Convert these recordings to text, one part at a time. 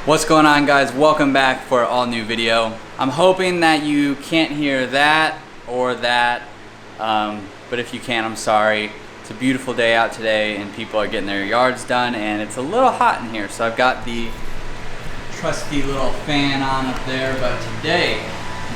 What's going on, guys? Welcome back for an all new video. I'm hoping that you can't hear that or that, but if you can, I'm sorry. It's a beautiful day out today and people are getting their yards done and it's a little hot in here, so I've got the trusty little fan on up there, but today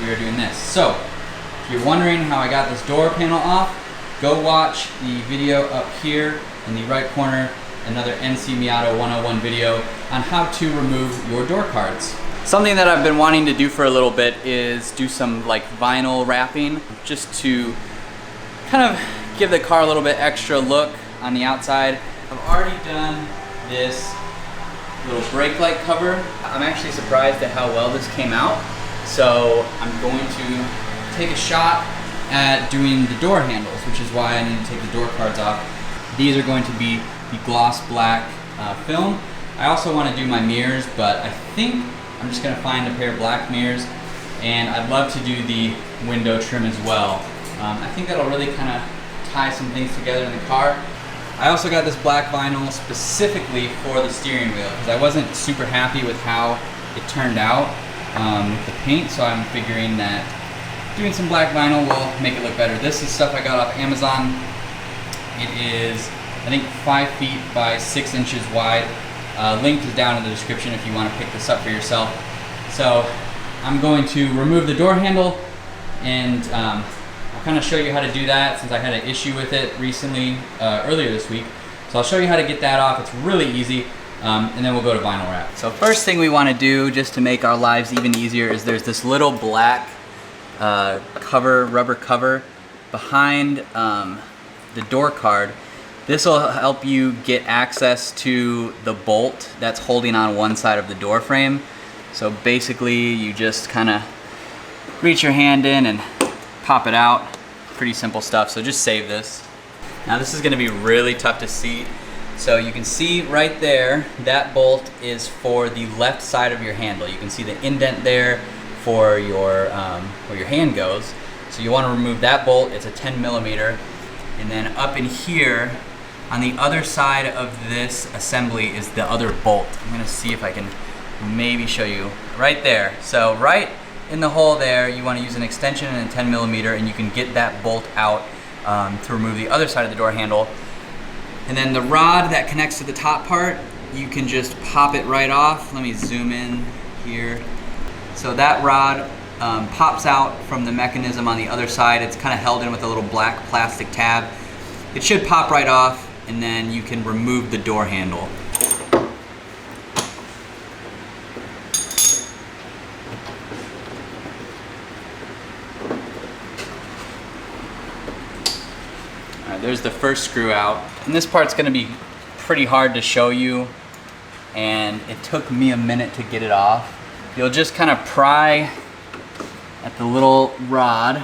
we are doing this. So if you're wondering how I got this door panel off, go watch the video up here in the right corner, another NC Miata 101 video on how to remove your door cards. Something that I've been wanting to do for a little bit is do some like vinyl wrapping, just to kind of give the car a little bit extra look on the outside. I've already done this little brake light cover. I'm actually surprised at how well this came out. So I'm going to take a shot at doing the door handles, which is why I need to take the door cards off. These are going to be the gloss black film. I also want to do my mirrors, but I think I'm just going to find a pair of black mirrors, and I'd love to do the window trim as well. I think that'll really kind of tie some things together in the car. I also got this black vinyl specifically for the steering wheel because I wasn't super happy with how it turned out with the paint, so I'm figuring that doing some black vinyl will make it look better. This is stuff I got off Amazon. It is, I think, 5 feet by 6 inches wide. Link is down in the description if you want to pick this up for yourself. So I'm going to remove the door handle, and I'll kind of show you how to do that since I had an issue with it recently, earlier this week. So I'll show you how to get that off. It's really easy, and then we'll go to vinyl wrap. So first thing we want to do, just to make our lives even easier, is there's this little black rubber cover behind the door card. This will help you get access to the bolt that's holding on one side of the door frame. So basically you just kind of reach your hand in and pop it out. Pretty simple stuff, so just save this. Now this is going to be really tough to see. So you can see right there, that bolt is for the left side of your handle. You can see the indent there for your where your hand goes. So you want to remove that bolt. It's a 10 millimeter. And then up in here, on the other side of this assembly is the other bolt. I'm gonna see if I can maybe show you right there. So right in the hole there, you wanna use an extension and a 10 millimeter, and you can get that bolt out to remove the other side of the door handle. And then the rod that connects to the top part, you can just pop it right off. Let me zoom in here. So that rod pops out from the mechanism on the other side. It's kind of held in with a little black plastic tab. It should pop right off, and then you can remove the door handle. All right, there's the first screw out. And this part's gonna be pretty hard to show you, and it took me a minute to get it off. You'll just kind of pry at the little rod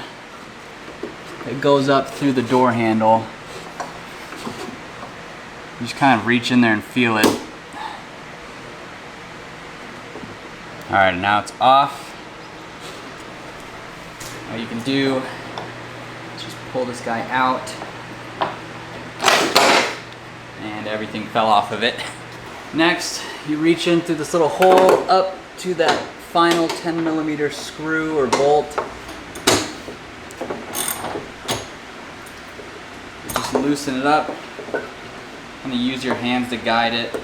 that goes up through the door handle. You just kind of reach in there and feel it. All right, now it's off. What you can do is just pull this guy out, and everything fell off of it. Next, you reach in through this little hole up to that final 10 millimeter screw or bolt. You just loosen it up. I'm gonna use your hands to guide it.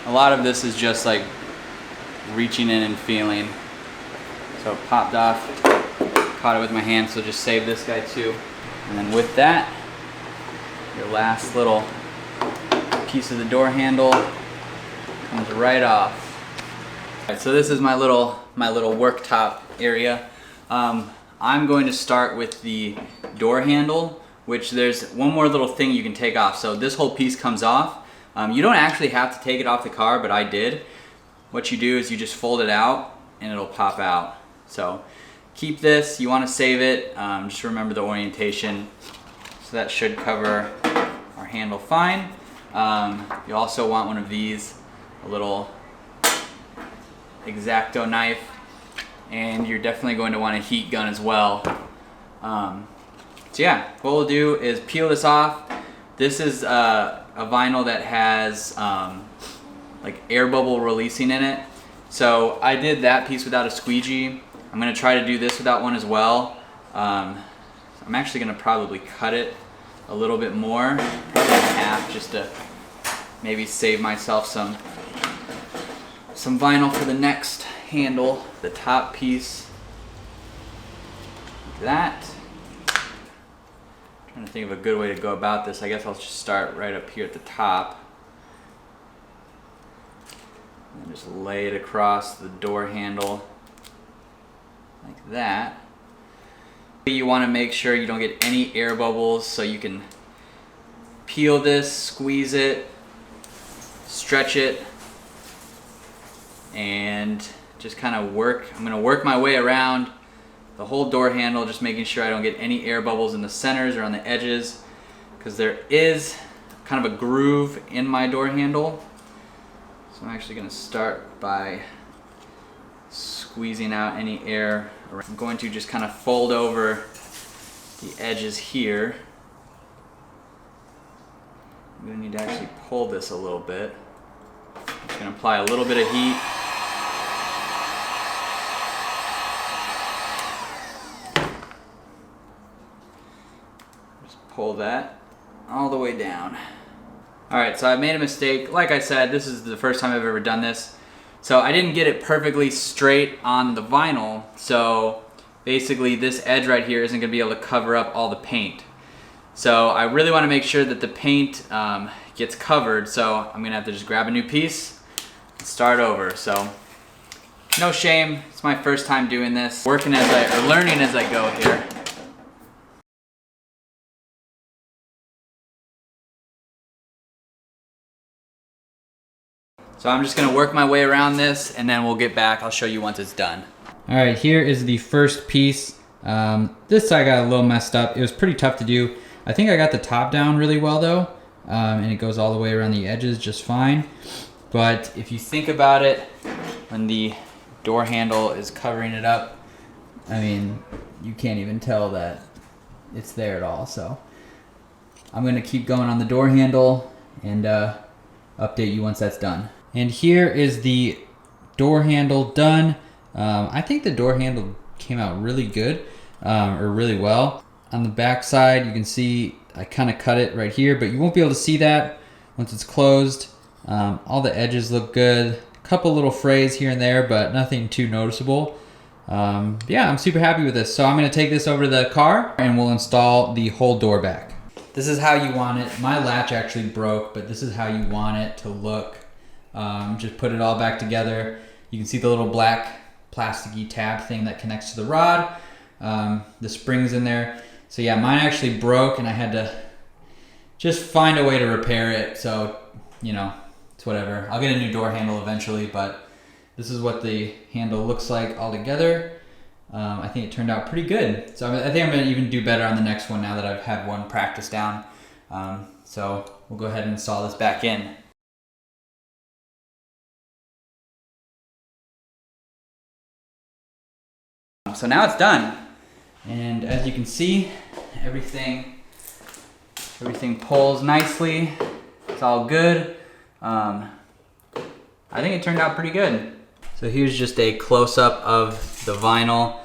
A lot of this is just like reaching in and feeling. So it popped off, caught it with my hand, so just save this guy too. And then with that, your last little piece of the door handle comes right off. All right, so this is my little worktop area. I'm going to start with the door handle, which there's one more little thing you can take off. So this whole piece comes off. You don't actually have to take it off the car, but I did. What you do is you just fold it out and it'll pop out. So keep this, you want to save it. Just remember the orientation. So that should cover our handle fine. You also want one of these, a little X-Acto knife, and you're definitely going to want a heat gun as well. So yeah, what we'll do is peel this off. This is a a vinyl that has like air bubble releasing in it. So I did that piece without a squeegee. I'm gonna try to do this without one as well. I'm actually gonna probably cut it a little bit more, probably in half, just to maybe save myself some vinyl for the next handle, the top piece. Like that. I'm trying to think of a good way to go about this. I guess I'll just start right up here at the top. And just lay it across the door handle like that. You want to make sure you don't get any air bubbles, so you can peel this, squeeze it, stretch it, and just kind of work. I'm going to work my way around the whole door handle, just making sure I don't get any air bubbles in the centers or on the edges, because there is kind of a groove in my door handle. So I'm actually going to start by squeezing out any air. I'm going to just kind of fold over the edges here. I'm going to need to actually pull this a little bit. I'm just going to apply a little bit of heat. Just pull that all the way down. Alright, so I made a mistake. Like I said, this is the first time I've ever done this. So I didn't get it perfectly straight on the vinyl. So basically this edge right here isn't going to be able to cover up all the paint. So I really want to make sure that the paint gets covered. So I'm going to have to just grab a new piece and start over. So no shame. It's my first time doing this. Learning as I go here. So I'm just gonna work my way around this, and then we'll get back. I'll show you once it's done. All right, here is the first piece. This side got a little messed up. It was pretty tough to do. I think I got the top down really well though, and it goes all the way around the edges just fine. But if you think about it, when the door handle is covering it up, I mean, you can't even tell that it's there at all. So I'm gonna keep going on the door handle and update you once that's done. And here is the door handle done. I think the door handle came out really good, or really well. On the back side, you can see I kind of cut it right here, but you won't be able to see that once it's closed. All the edges look good. A couple little frays here and there, but nothing too noticeable. Yeah, I'm super happy with this. So I'm gonna take this over to the car and we'll install the whole door back. This is how you want it. My latch actually broke, but this is how you want it to look. Just put it all back together. You can see the little black plasticky tab thing that connects to the rod. The springs in there. So yeah, mine actually broke and I had to just find a way to repair it. So, you know, it's whatever. I'll get a new door handle eventually, but this is what the handle looks like all together. I think it turned out pretty good. So I think I'm gonna even do better on the next one now that I've had one practice down. So we'll go ahead and install this back in. So now it's done. And as you can see, everything pulls nicely. It's all good. I think it turned out pretty good. So here's just a close-up of the vinyl.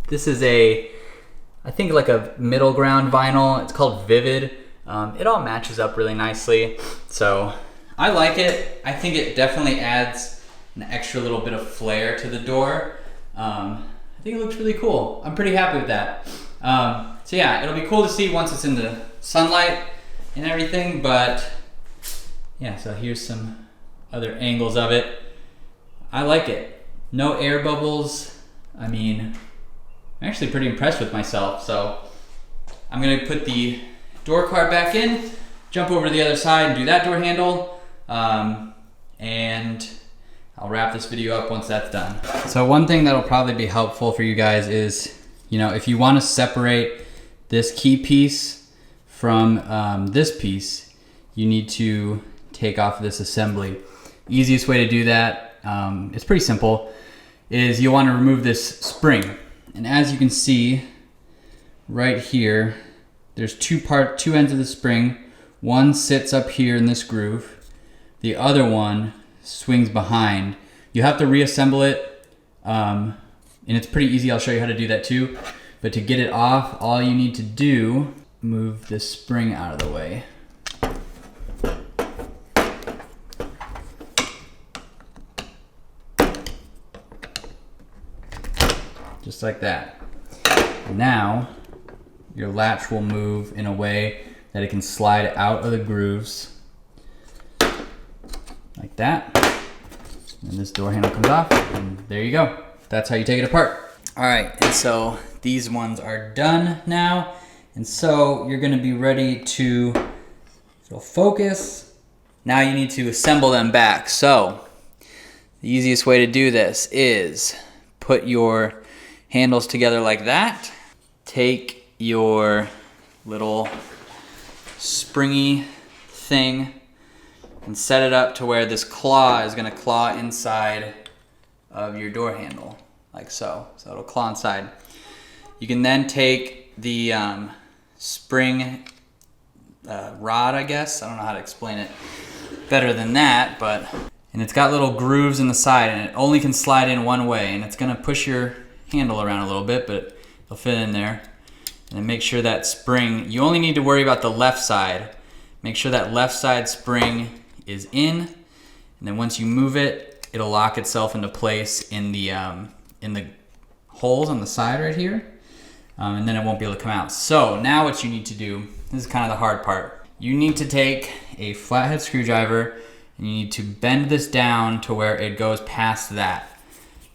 This is I think like a middle ground vinyl. It's called Vivid. It all matches up really nicely. So I like it. I think it definitely adds an extra little bit of flair to the door. I think it looks really cool. I'm pretty happy with that. So yeah, it'll be cool to see once it's in the sunlight and everything, but yeah, so here's some other angles of it. I like it. No air bubbles. I mean, I'm actually pretty impressed with myself. So I'm gonna put the door card back in, jump over to the other side and do that door handle, and I'll wrap this video up once that's done. So one thing that'll probably be helpful for you guys is, you know, if you want to separate this key piece from this piece, you need to take off this assembly. Easiest way to do that, it's pretty simple, is you'll want to remove this spring. And as you can see right here, there's two ends of the spring. One sits up here in this groove. The other one swings behind. You have to reassemble it, and it's pretty easy. I'll show you how to do that too. But to get it off, all you need to do, move this spring out of the way. Just like that. Now, your latch will move in a way that it can slide out of the grooves. Like that. And this door handle comes off, and there you go. That's how you take it apart. All right, and so these ones are done now. And so you're gonna be ready to focus. Now you need to assemble them back. So the easiest way to do this is put your handles together like that. Take your little springy thing and set it up to where this claw is gonna claw inside of your door handle, like so. So it'll claw inside. You can then take the spring rod, I guess. I don't know how to explain it better than that, and it's got little grooves in the side, and it only can slide in one way, and it's gonna push your handle around a little bit, but it'll fit in there. And then make sure that spring, you only need to worry about the left side. Make sure that left side spring is in, and then once you move it, it'll lock itself into place in the holes on the side right here, and then it won't be able to come out. So now what you need to do, this is kind of the hard part. You need to take a flathead screwdriver and you need to bend this down to where it goes past that.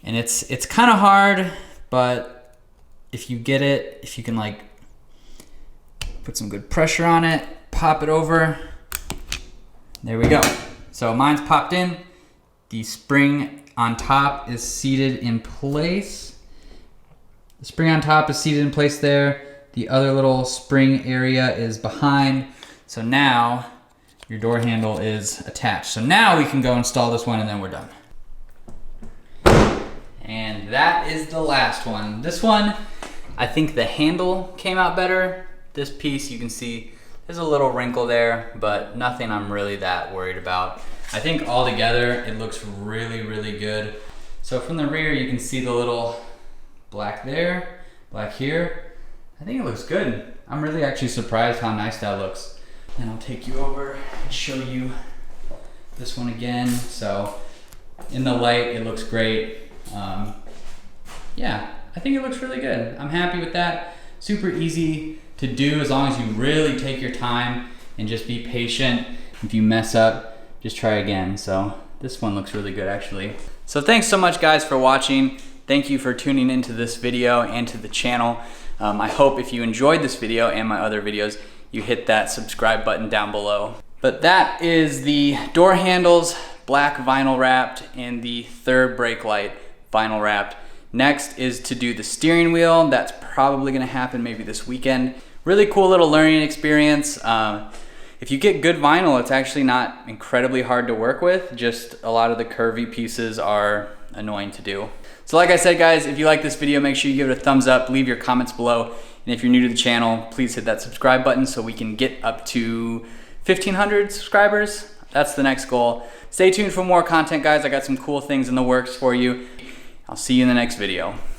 And it's kind of hard, but if you get it, if you can like put some good pressure on it, pop it over, there we go. So mine's popped in. The spring on top is seated in place. The spring on top is seated in place there. The other little spring area is behind. So now your door handle is attached. So now we can go install this one and then we're done. And that is the last one. This one, I think the handle came out better. This piece, you can see there's a little wrinkle there, but nothing I'm really that worried about. I think altogether it looks really, really good. So from the rear, you can see the little black there, black here. I think it looks good. I'm really actually surprised how nice that looks. And I'll take you over and show you this one again. So in the light, it looks great. Yeah, I think it looks really good. I'm happy with that. Super easy to do as long as you really take your time and just be patient. If you mess up, just try again. So this one looks really good actually. So thanks so much guys for watching. Thank you for tuning into this video and to the channel. I hope if you enjoyed this video and my other videos, you hit that subscribe button down below. But that is the door handles, black vinyl wrapped, and the third brake light vinyl wrapped. Next is to do the steering wheel. That's probably gonna happen maybe this weekend. Really cool little learning experience. If you get good vinyl, it's actually not incredibly hard to work with. Just a lot of the curvy pieces are annoying to do. So like I said guys, if you like this video, make sure you give it a thumbs up, leave your comments below. And if you're new to the channel, please hit that subscribe button so we can get up to 1,500 subscribers. That's the next goal. Stay tuned for more content guys. I got some cool things in the works for you. I'll see you in the next video.